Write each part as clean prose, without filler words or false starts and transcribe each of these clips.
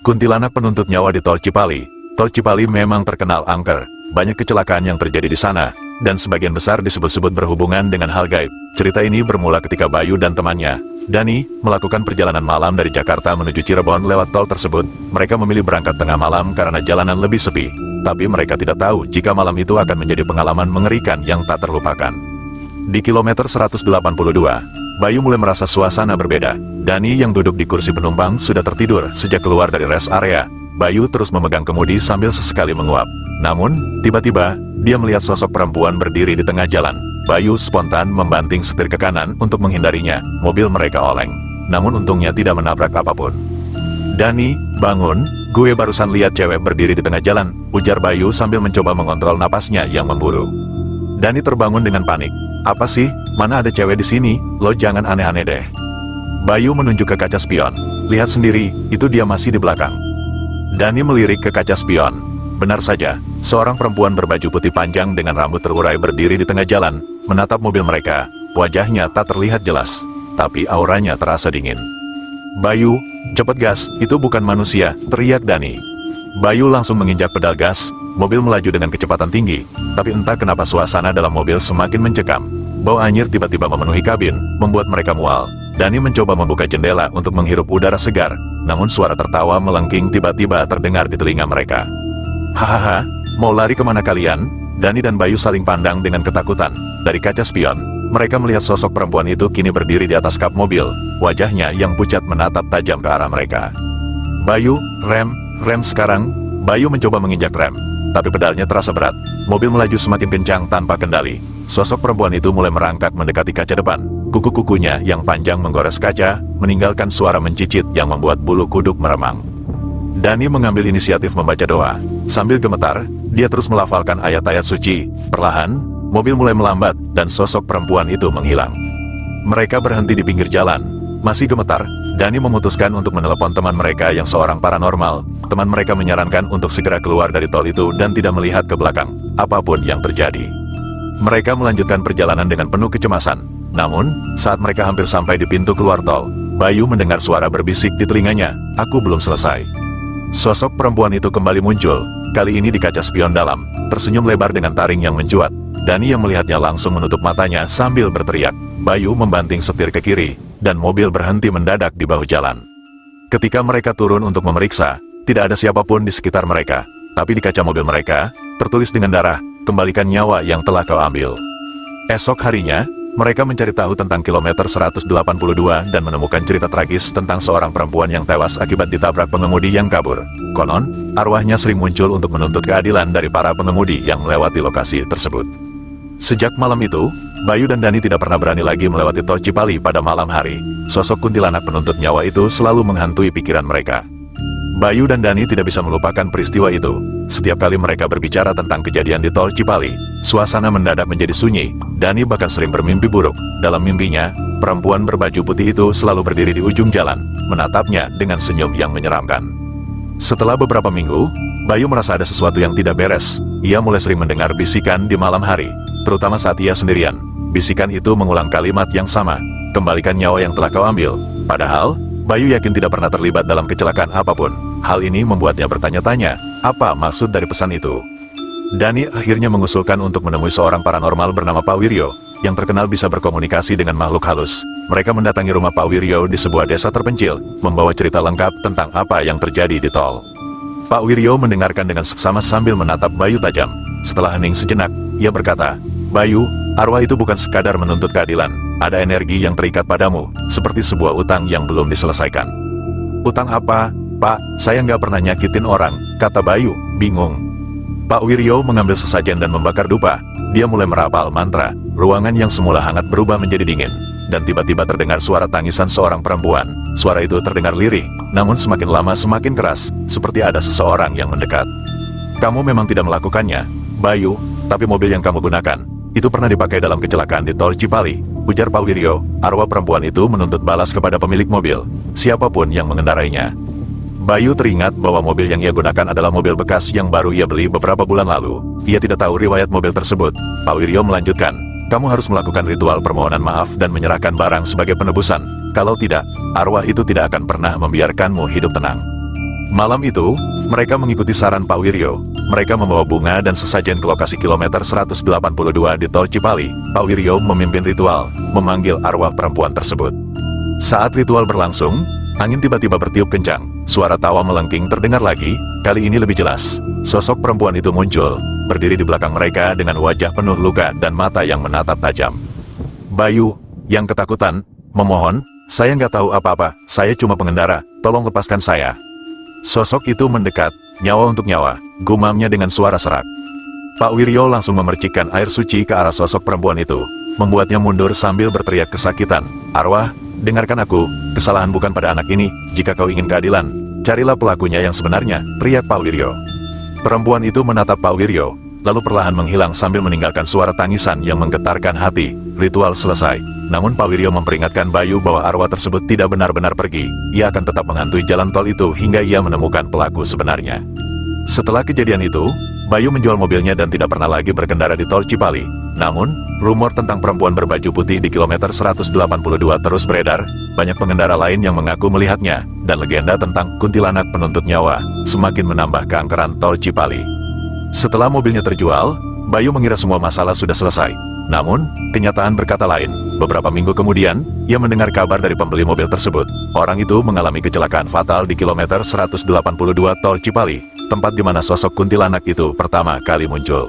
Kuntilanak penuntut nyawa di Tol Cipali. Tol Cipali memang terkenal angker. Banyak kecelakaan yang terjadi di sana, dan sebagian besar disebut-sebut berhubungan dengan hal gaib. Cerita ini bermula ketika Bayu dan temannya, Dani, melakukan perjalanan malam dari Jakarta menuju Cirebon lewat tol tersebut. Mereka memilih berangkat tengah malam karena jalanan lebih sepi. Tapi mereka tidak tahu jika malam itu akan menjadi pengalaman mengerikan yang tak terlupakan. Di kilometer 182, Bayu mulai merasa suasana berbeda. Dani yang duduk di kursi penumpang sudah tertidur sejak keluar dari rest area. Bayu terus memegang kemudi sambil sesekali menguap. Namun, tiba-tiba, dia melihat sosok perempuan berdiri di tengah jalan. Bayu spontan membanting setir ke kanan untuk menghindarinya. Mobil mereka oleng. Namun untungnya tidak menabrak apapun. Dani, bangun, gue barusan lihat cewek berdiri di tengah jalan, ujar Bayu sambil mencoba mengontrol napasnya yang memburu. Dani terbangun dengan panik. Apa sih? Mana ada cewek di sini? Lo jangan aneh-aneh deh. Bayu menunjuk ke kaca spion. Lihat sendiri, itu dia masih di belakang. Dani melirik ke kaca spion. Benar saja, seorang perempuan berbaju putih panjang dengan rambut terurai berdiri di tengah jalan, menatap mobil mereka. Wajahnya tak terlihat jelas, tapi auranya terasa dingin. Bayu, cepet gas, itu bukan manusia, teriak Dani. Bayu langsung menginjak pedal gas, mobil melaju dengan kecepatan tinggi, tapi entah kenapa suasana dalam mobil semakin mencekam. Bau anyir tiba-tiba memenuhi kabin, membuat mereka mual. Dani mencoba membuka jendela untuk menghirup udara segar, namun suara tertawa melengking tiba-tiba terdengar di telinga mereka. Hahaha, mau lari kemana kalian? Dani dan Bayu saling pandang dengan ketakutan. Dari kaca spion, mereka melihat sosok perempuan itu kini berdiri di atas kap mobil, wajahnya yang pucat menatap tajam ke arah mereka. Bayu, rem sekarang. Bayu mencoba menginjak rem, tapi pedalnya terasa berat. Mobil melaju semakin kencang tanpa kendali. Sosok perempuan itu mulai merangkak mendekati kaca depan. Kuku-kukunya yang panjang menggores kaca, meninggalkan suara mencicit yang membuat bulu kuduk meremang. Dani mengambil inisiatif membaca doa. Sambil gemetar, dia terus melafalkan ayat-ayat suci. Perlahan, mobil mulai melambat, dan sosok perempuan itu menghilang. Mereka berhenti di pinggir jalan. Masih gemetar, Dani memutuskan untuk menelepon teman mereka yang seorang paranormal. Teman mereka menyarankan untuk segera keluar dari tol itu dan tidak melihat ke belakang, apapun yang terjadi. Mereka melanjutkan perjalanan dengan penuh kecemasan. Namun, saat mereka hampir sampai di pintu keluar tol, Bayu mendengar suara berbisik di telinganya, "Aku belum selesai." Sosok perempuan itu kembali muncul, kali ini di kaca spion dalam, tersenyum lebar dengan taring yang mencuat. Dani yang melihatnya langsung menutup matanya sambil berteriak. Bayu membanting setir ke kiri, dan mobil berhenti mendadak di bahu jalan. Ketika mereka turun untuk memeriksa, tidak ada siapapun di sekitar mereka, tapi di kaca mobil mereka, tertulis dengan darah, "Kembalikan nyawa yang telah kau ambil." Esok harinya, mereka mencari tahu tentang kilometer 182 dan menemukan cerita tragis tentang seorang perempuan yang tewas akibat ditabrak pengemudi yang kabur. Konon, arwahnya sering muncul untuk menuntut keadilan dari para pengemudi yang melewati lokasi tersebut. Sejak malam itu, Bayu dan Dani tidak pernah berani lagi melewati Tol Cipali pada malam hari. Sosok kuntilanak penuntut nyawa itu selalu menghantui pikiran mereka. Bayu dan Dani tidak bisa melupakan peristiwa itu. Setiap kali mereka berbicara tentang kejadian di Tol Cipali, suasana mendadak menjadi sunyi. Dani bahkan sering bermimpi buruk. Dalam mimpinya, perempuan berbaju putih itu selalu berdiri di ujung jalan, menatapnya dengan senyum yang menyeramkan. Setelah beberapa minggu, Bayu merasa ada sesuatu yang tidak beres. Ia mulai sering mendengar bisikan di malam hari, terutama saat ia sendirian. Bisikan itu mengulang kalimat yang sama, "Kembalikan nyawa yang telah kau ambil." Padahal, Bayu yakin tidak pernah terlibat dalam kecelakaan apapun. Hal ini membuatnya bertanya-tanya, apa maksud dari pesan itu? Dani akhirnya mengusulkan untuk menemui seorang paranormal bernama Pak Wiryo, yang terkenal bisa berkomunikasi dengan makhluk halus. Mereka mendatangi rumah Pak Wiryo di sebuah desa terpencil, membawa cerita lengkap tentang apa yang terjadi di tol. Pak Wiryo mendengarkan dengan seksama sambil menatap Bayu tajam. Setelah hening sejenak, ia berkata, "Bayu, arwah itu bukan sekadar menuntut keadilan. Ada energi yang terikat padamu, seperti sebuah utang yang belum diselesaikan." "Utang apa, Pak? Saya nggak pernah nyakitin orang," kata Bayu, bingung. Pak Wiryo mengambil sesajen dan membakar dupa. Dia mulai merapal mantra. Ruangan yang semula hangat berubah menjadi dingin. Dan tiba-tiba terdengar suara tangisan seorang perempuan. Suara itu terdengar lirih, namun semakin lama semakin keras, seperti ada seseorang yang mendekat. "Kamu memang tidak melakukannya, Bayu, tapi mobil yang kamu gunakan, itu pernah dipakai dalam kecelakaan di Tol Cipali," ujar Pak Wiryo. Arwah perempuan itu menuntut balas kepada pemilik mobil, siapapun yang mengendarainya. Bayu teringat bahwa mobil yang ia gunakan adalah mobil bekas yang baru ia beli beberapa bulan lalu. Ia tidak tahu riwayat mobil tersebut. Pak Wiryo melanjutkan, "Kamu harus melakukan ritual permohonan maaf dan menyerahkan barang sebagai penebusan. Kalau tidak, arwah itu tidak akan pernah membiarkanmu hidup tenang." Malam itu, mereka mengikuti saran Pak Wiryo. Mereka membawa bunga dan sesajen ke lokasi kilometer 182 di Tol Cipali. Pak Wiryo memimpin ritual, memanggil arwah perempuan tersebut. Saat ritual berlangsung, angin tiba-tiba bertiup kencang. Suara tawa melengking terdengar lagi, kali ini lebih jelas. Sosok perempuan itu muncul, berdiri di belakang mereka dengan wajah penuh luka dan mata yang menatap tajam. Bayu, yang ketakutan, memohon, "Saya nggak tahu apa-apa, saya cuma pengendara, tolong lepaskan saya." Sosok itu mendekat, nyawa untuk nyawa, gumamnya dengan suara serak. Pak Wiryo langsung memercikkan air suci ke arah sosok perempuan itu, membuatnya mundur sambil berteriak kesakitan. "Arwah, dengarkan aku, kesalahan bukan pada anak ini, jika kau ingin keadilan, carilah pelakunya yang sebenarnya," teriak Pak Wiryo. Perempuan itu menatap Pak Wiryo, lalu perlahan menghilang sambil meninggalkan suara tangisan yang menggetarkan hati. Ritual selesai, namun Pak Wiryo memperingatkan Bayu bahwa arwah tersebut tidak benar-benar pergi. Ia akan tetap menghantui jalan tol itu hingga ia menemukan pelaku sebenarnya. Setelah kejadian itu, Bayu menjual mobilnya dan tidak pernah lagi berkendara di Tol Cipali. Namun, rumor tentang perempuan berbaju putih di kilometer 182 terus beredar. Banyak pengendara lain yang mengaku melihatnya, dan legenda tentang kuntilanak penuntut nyawa semakin menambah keangkeran Tol Cipali. Setelah mobilnya terjual, Bayu mengira semua masalah sudah selesai. Namun, kenyataan berkata lain. Beberapa minggu kemudian, ia mendengar kabar dari pembeli mobil tersebut. Orang itu mengalami kecelakaan fatal di kilometer 182 Tol Cipali, tempat di mana sosok kuntilanak itu pertama kali muncul.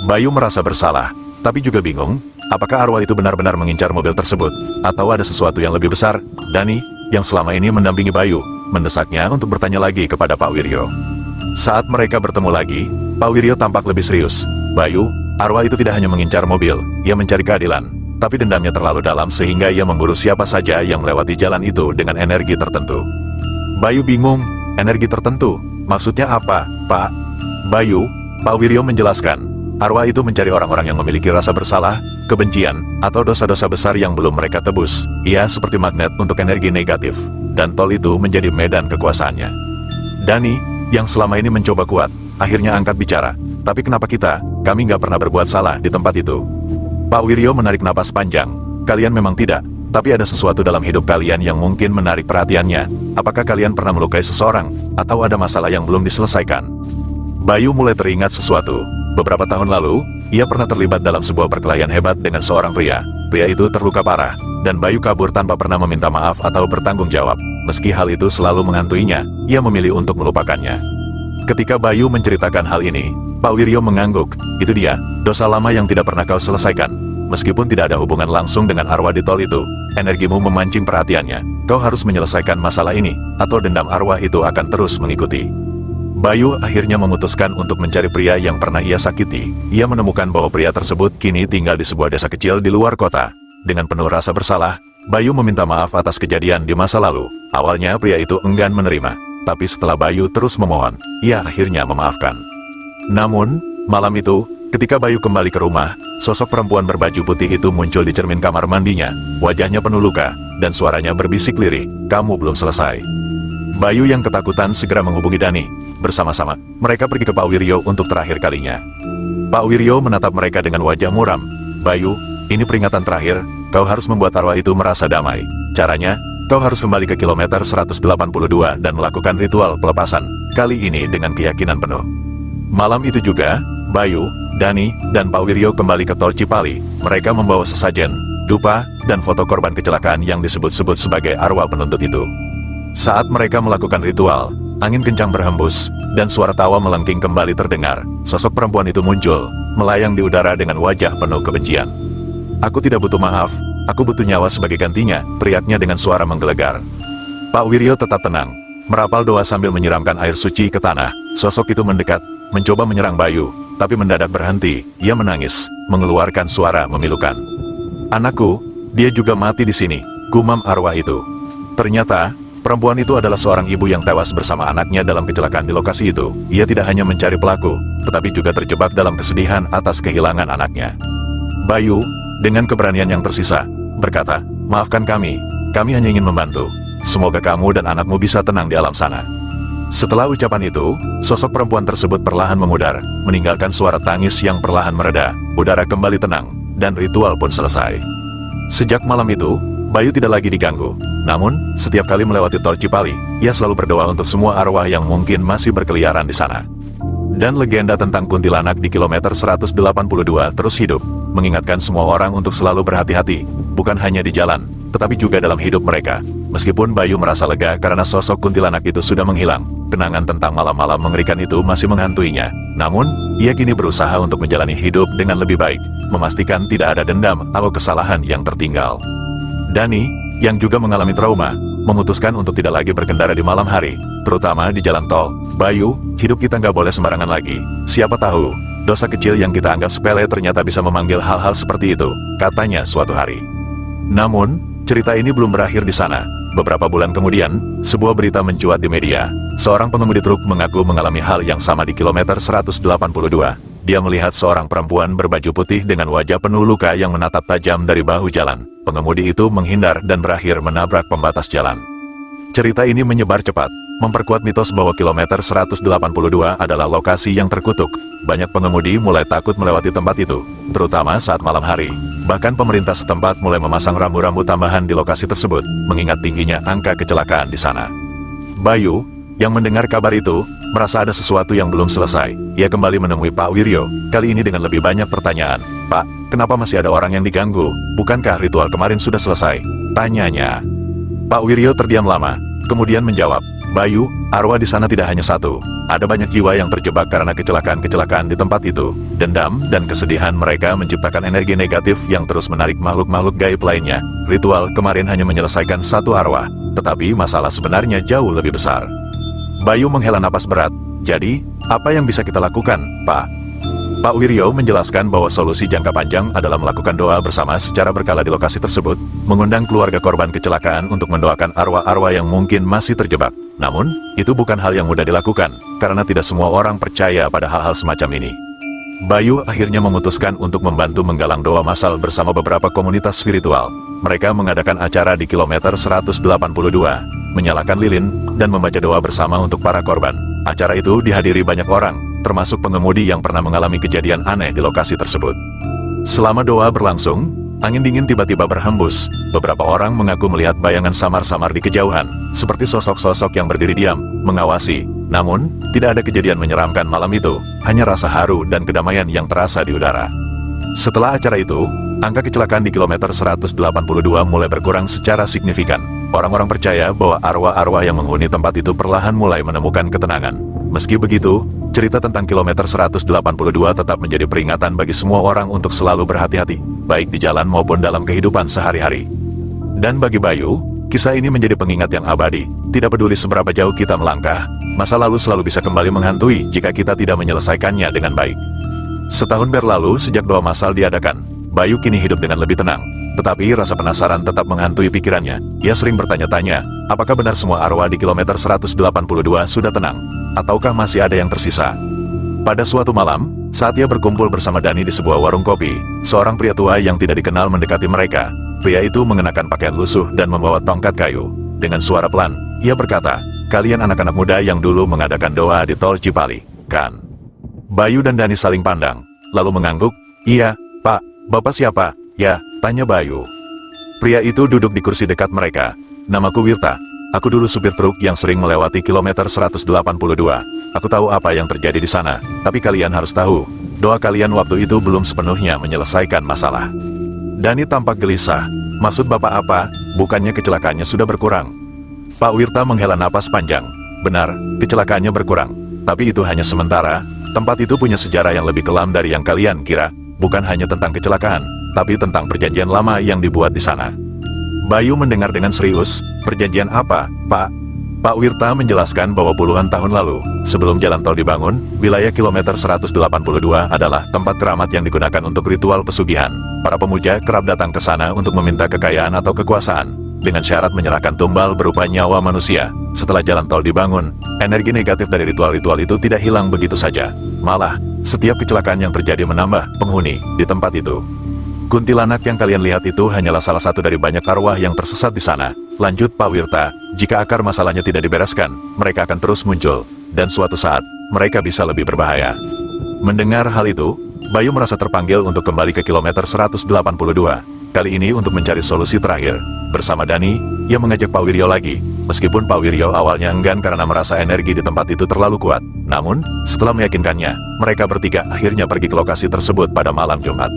Bayu merasa bersalah, tapi juga bingung, apakah arwah itu benar-benar mengincar mobil tersebut, atau ada sesuatu yang lebih besar. Dani, yang selama ini mendampingi Bayu, mendesaknya untuk bertanya lagi kepada Pak Wiryo. Saat mereka bertemu lagi, Pak Wiryo tampak lebih serius. "Bayu, arwah itu tidak hanya mengincar mobil, ia mencari keadilan. Tapi dendamnya terlalu dalam sehingga ia memburu siapa saja yang melewati jalan itu dengan energi tertentu." Bayu bingung, energi tertentu? Maksudnya apa, Pak? Bayu, Pak Wiryo menjelaskan, arwah itu mencari orang-orang yang memiliki rasa bersalah, kebencian, atau dosa-dosa besar yang belum mereka tebus. Ia seperti magnet untuk energi negatif, dan tol itu menjadi medan kekuasaannya. Dani, yang selama ini mencoba kuat, akhirnya angkat bicara. "Tapi kenapa kami nggak pernah berbuat salah di tempat itu?" Pak Wiryo menarik napas panjang. "Kalian memang tidak, tapi ada sesuatu dalam hidup kalian yang mungkin menarik perhatiannya. Apakah kalian pernah melukai seseorang, atau ada masalah yang belum diselesaikan?" Bayu mulai teringat sesuatu. Beberapa tahun lalu, ia pernah terlibat dalam sebuah perkelahian hebat dengan seorang pria. Pria itu terluka parah, dan Bayu kabur tanpa pernah meminta maaf atau bertanggung jawab. Meski hal itu selalu menghantuinya, ia memilih untuk melupakannya. Ketika Bayu menceritakan hal ini, Pak Wiryo mengangguk. "Itu dia, dosa lama yang tidak pernah kau selesaikan. Meskipun tidak ada hubungan langsung dengan arwah di tol itu, energimu memancing perhatiannya. Kau harus menyelesaikan masalah ini, atau dendam arwah itu akan terus mengikuti." Bayu akhirnya memutuskan untuk mencari pria yang pernah ia sakiti. Ia menemukan bahwa pria tersebut kini tinggal di sebuah desa kecil di luar kota. Dengan penuh rasa bersalah, Bayu meminta maaf atas kejadian di masa lalu. Awalnya pria itu enggan menerima, tapi setelah Bayu terus memohon, ia akhirnya memaafkan. Namun, malam itu, ketika Bayu kembali ke rumah, sosok perempuan berbaju putih itu muncul di cermin kamar mandinya. Wajahnya penuh luka, dan suaranya berbisik lirih, "Kamu belum selesai." Bayu yang ketakutan segera menghubungi Dani. Bersama-sama, mereka pergi ke Pak Wiryo untuk terakhir kalinya. Pak Wiryo menatap mereka dengan wajah muram. "Bayu, ini peringatan terakhir, kau harus membuat arwah itu merasa damai. Caranya, kau harus kembali ke kilometer 182 dan melakukan ritual pelepasan, kali ini dengan keyakinan penuh." Malam itu juga, Bayu, Dani, dan Pak Wiryo kembali ke Tol Cipali. Mereka membawa sesajen, dupa, dan foto korban kecelakaan yang disebut-sebut sebagai arwah penuntut itu. Saat mereka melakukan ritual, angin kencang berhembus, dan suara tawa melengking kembali terdengar. Sosok perempuan itu muncul, melayang di udara dengan wajah penuh kebencian. "Aku tidak butuh maaf, aku butuh nyawa sebagai gantinya," teriaknya dengan suara menggelegar. Pak Wiryo tetap tenang, merapal doa sambil menyiramkan air suci ke tanah. Sosok itu mendekat, mencoba menyerang Bayu, tapi mendadak berhenti. Ia menangis, mengeluarkan suara memilukan. "Anakku, dia juga mati di sini," gumam arwah itu. Ternyata, perempuan itu adalah seorang ibu yang tewas bersama anaknya dalam kecelakaan di lokasi itu. Ia tidak hanya mencari pelaku, tetapi juga terjebak dalam kesedihan atas kehilangan anaknya. Bayu, dengan keberanian yang tersisa, berkata, "Maafkan kami hanya ingin membantu. Semoga kamu dan anakmu bisa tenang di alam sana." Setelah ucapan itu, sosok perempuan tersebut perlahan memudar, meninggalkan suara tangis yang perlahan mereda. Udara kembali tenang, dan ritual pun selesai. Sejak malam itu, Bayu tidak lagi diganggu. Namun, setiap kali melewati tol Cipali, ia selalu berdoa untuk semua arwah yang mungkin masih berkeliaran di sana. Dan legenda tentang kuntilanak di kilometer 182 terus hidup, mengingatkan semua orang untuk selalu berhati-hati, bukan hanya di jalan, tetapi juga dalam hidup mereka. Meskipun Bayu merasa lega karena sosok kuntilanak itu sudah menghilang, kenangan tentang malam-malam mengerikan itu masih menghantuinya. Namun, ia kini berusaha untuk menjalani hidup dengan lebih baik, memastikan tidak ada dendam atau kesalahan yang tertinggal. Dani, yang juga mengalami trauma, memutuskan untuk tidak lagi berkendara di malam hari, terutama di jalan tol. Bayu, hidup kita nggak boleh sembarangan lagi. Siapa tahu, dosa kecil yang kita anggap sepele ternyata bisa memanggil hal-hal seperti itu, katanya suatu hari. Namun, cerita ini belum berakhir di sana. Beberapa bulan kemudian, sebuah berita mencuat di media. Seorang pengemudi truk mengaku mengalami hal yang sama di kilometer 182. Dia melihat seorang perempuan berbaju putih dengan wajah penuh luka yang menatap tajam dari bahu jalan. Pengemudi itu menghindar dan berakhir menabrak pembatas jalan. Cerita ini menyebar cepat, memperkuat mitos bahwa kilometer 182 adalah lokasi yang terkutuk. Banyak pengemudi mulai takut melewati tempat itu, terutama saat malam hari. Bahkan pemerintah setempat mulai memasang rambu-rambu tambahan di lokasi tersebut, mengingat tingginya angka kecelakaan di sana. Bayu, yang mendengar kabar itu, merasa ada sesuatu yang belum selesai. Ia kembali menemui Pak Wiryo, kali ini dengan lebih banyak pertanyaan. Pak, kenapa masih ada orang yang diganggu? Bukankah ritual kemarin sudah selesai? Tanyanya. Pak Wiryo terdiam lama, kemudian menjawab, Bayu, arwah di sana tidak hanya satu. Ada banyak jiwa yang terjebak karena kecelakaan-kecelakaan di tempat itu. Dendam dan kesedihan mereka menciptakan energi negatif yang terus menarik makhluk-makhluk gaib lainnya. Ritual kemarin hanya menyelesaikan satu arwah, tetapi masalah sebenarnya jauh lebih besar. Bayu menghela napas berat. Jadi, apa yang bisa kita lakukan, Pak? Pak Wiryo menjelaskan bahwa solusi jangka panjang adalah melakukan doa bersama secara berkala di lokasi tersebut, mengundang keluarga korban kecelakaan untuk mendoakan arwah-arwah yang mungkin masih terjebak. Namun, itu bukan hal yang mudah dilakukan, karena tidak semua orang percaya pada hal-hal semacam ini. Bayu akhirnya memutuskan untuk membantu menggalang doa massal bersama beberapa komunitas spiritual. Mereka mengadakan acara di kilometer 182, menyalakan lilin, dan membaca doa bersama untuk para korban. Acara itu dihadiri banyak orang, termasuk pengemudi yang pernah mengalami kejadian aneh di lokasi tersebut. Selama doa berlangsung, angin dingin tiba-tiba berhembus. Beberapa orang mengaku melihat bayangan samar-samar di kejauhan, seperti sosok-sosok yang berdiri diam, mengawasi. Namun, tidak ada kejadian menyeramkan malam itu, hanya rasa haru dan kedamaian yang terasa di udara. Setelah acara itu, angka kecelakaan di kilometer 182 mulai berkurang secara signifikan. Orang-orang percaya bahwa arwah-arwah yang menghuni tempat itu perlahan mulai menemukan ketenangan. Meski begitu, cerita tentang kilometer 182 tetap menjadi peringatan bagi semua orang untuk selalu berhati-hati, baik di jalan maupun dalam kehidupan sehari-hari. Dan bagi Bayu, kisah ini menjadi pengingat yang abadi. Tidak peduli seberapa jauh kita melangkah, masa lalu selalu bisa kembali menghantui jika kita tidak menyelesaikannya dengan baik. Setahun berlalu sejak doa massal diadakan, Bayu kini hidup dengan lebih tenang. Tetapi rasa penasaran tetap menghantui pikirannya. Ia sering bertanya-tanya, apakah benar semua arwah di kilometer 182 sudah tenang? Ataukah masih ada yang tersisa? Pada suatu malam, saat ia berkumpul bersama Dani di sebuah warung kopi, seorang pria tua yang tidak dikenal mendekati mereka. Pria itu mengenakan pakaian lusuh dan membawa tongkat kayu. Dengan suara pelan, ia berkata, kalian anak-anak muda yang dulu mengadakan doa di tol Cipali, kan? Bayu dan Dani saling pandang, lalu mengangguk, iya, Pak, Bapak siapa? Ya, tanya Bayu. Pria itu duduk di kursi dekat mereka. Namaku Wirta. Aku dulu supir truk yang sering melewati kilometer 182. Aku tahu apa yang terjadi di sana. Tapi kalian harus tahu, doa kalian waktu itu belum sepenuhnya menyelesaikan masalah. Dani tampak gelisah. Maksud Bapak apa? Bukannya kecelakaannya sudah berkurang? Pak Wirta menghela napas panjang. Benar, kecelakaannya berkurang. Tapi itu hanya sementara. Tempat itu punya sejarah yang lebih kelam dari yang kalian kira. Bukan hanya tentang kecelakaan, tapi tentang perjanjian lama yang dibuat di sana. Bayu mendengar dengan serius, perjanjian apa, Pak? Pak Wirta menjelaskan bahwa puluhan tahun lalu, sebelum jalan tol dibangun, wilayah kilometer 182 adalah tempat keramat yang digunakan untuk ritual pesugihan. Para pemuja kerap datang ke sana untuk meminta kekayaan atau kekuasaan, dengan syarat menyerahkan tumbal berupa nyawa manusia. Setelah jalan tol dibangun, energi negatif dari ritual-ritual itu tidak hilang begitu saja. Malah, setiap kecelakaan yang terjadi menambah penghuni di tempat itu. Kuntilanak yang kalian lihat itu hanyalah salah satu dari banyak arwah yang tersesat di sana. Lanjut Pak Wirta, jika akar masalahnya tidak dibereskan, mereka akan terus muncul, dan suatu saat, mereka bisa lebih berbahaya. Mendengar hal itu, Bayu merasa terpanggil untuk kembali ke kilometer 182. kali ini untuk mencari solusi terakhir. Bersama Dani, ia mengajak Pak Wiryo lagi. Meskipun Pak Wiryo awalnya enggan karena merasa energi di tempat itu terlalu kuat. Namun, setelah meyakinkannya, mereka bertiga akhirnya pergi ke lokasi tersebut pada malam Jumat.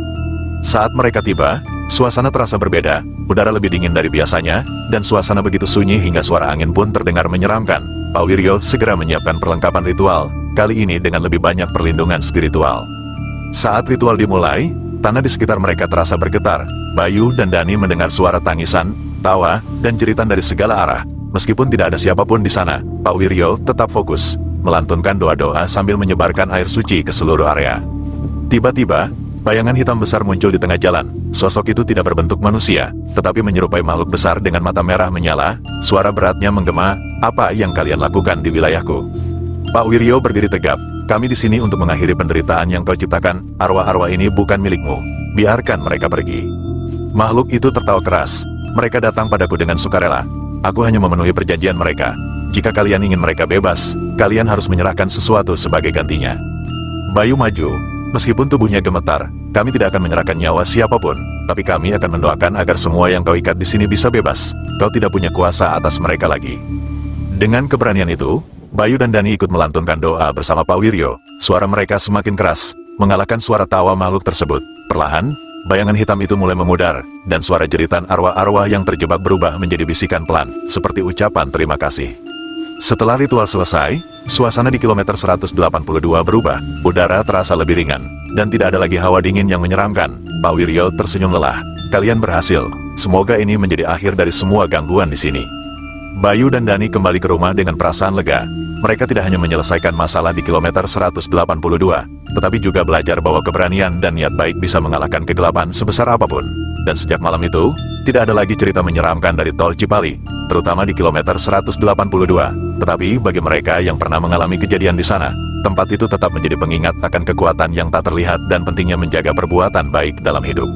Saat mereka tiba, suasana terasa berbeda, udara lebih dingin dari biasanya, dan suasana begitu sunyi hingga suara angin pun terdengar menyeramkan. Pak Wiryo segera menyiapkan perlengkapan ritual, kali ini dengan lebih banyak perlindungan spiritual. Saat ritual dimulai, tanah di sekitar mereka terasa bergetar. Bayu dan Dani mendengar suara tangisan, tawa, dan jeritan dari segala arah. Meskipun tidak ada siapapun di sana, Pak Wiryo tetap fokus, melantunkan doa-doa sambil menyebarkan air suci ke seluruh area. Tiba-tiba, bayangan hitam besar muncul di tengah jalan. Sosok itu tidak berbentuk manusia, tetapi menyerupai makhluk besar dengan mata merah menyala. Suara beratnya menggema, "Apa yang kalian lakukan di wilayahku?" Pak Wiryo berdiri tegap. "Kami di sini untuk mengakhiri penderitaan yang kau ciptakan. Arwah-arwah ini bukan milikmu. Biarkan mereka pergi." Makhluk itu tertawa keras. "Mereka datang padaku dengan sukarela. Aku hanya memenuhi perjanjian mereka. Jika kalian ingin mereka bebas, kalian harus menyerahkan sesuatu sebagai gantinya." Bayu maju. Meskipun tubuhnya gemetar, "Kami tidak akan menyerahkan nyawa siapapun, tapi kami akan mendoakan agar semua yang kau ikat di sini bisa bebas. Kau tidak punya kuasa atas mereka lagi." Dengan keberanian itu, Bayu dan Dani ikut melantunkan doa bersama Pak Wiryo. Suara mereka semakin keras, mengalahkan suara tawa makhluk tersebut. Perlahan, bayangan hitam itu mulai memudar, dan suara jeritan arwah-arwah yang terjebak berubah menjadi bisikan pelan, seperti ucapan terima kasih. Setelah ritual selesai, suasana di kilometer 182 berubah, udara terasa lebih ringan, dan tidak ada lagi hawa dingin yang menyeramkan. Pak Wiryo tersenyum lelah. "Kalian berhasil. Semoga ini menjadi akhir dari semua gangguan di sini." Bayu dan Dani kembali ke rumah dengan perasaan lega. Mereka tidak hanya menyelesaikan masalah di kilometer 182, tetapi juga belajar bahwa keberanian dan niat baik bisa mengalahkan kegelapan sebesar apapun. Dan sejak malam itu, tidak ada lagi cerita menyeramkan dari Tol Cipali, terutama di kilometer 182. Tetapi bagi mereka yang pernah mengalami kejadian di sana, tempat itu tetap menjadi pengingat akan kekuatan yang tak terlihat dan pentingnya menjaga perbuatan baik dalam hidup.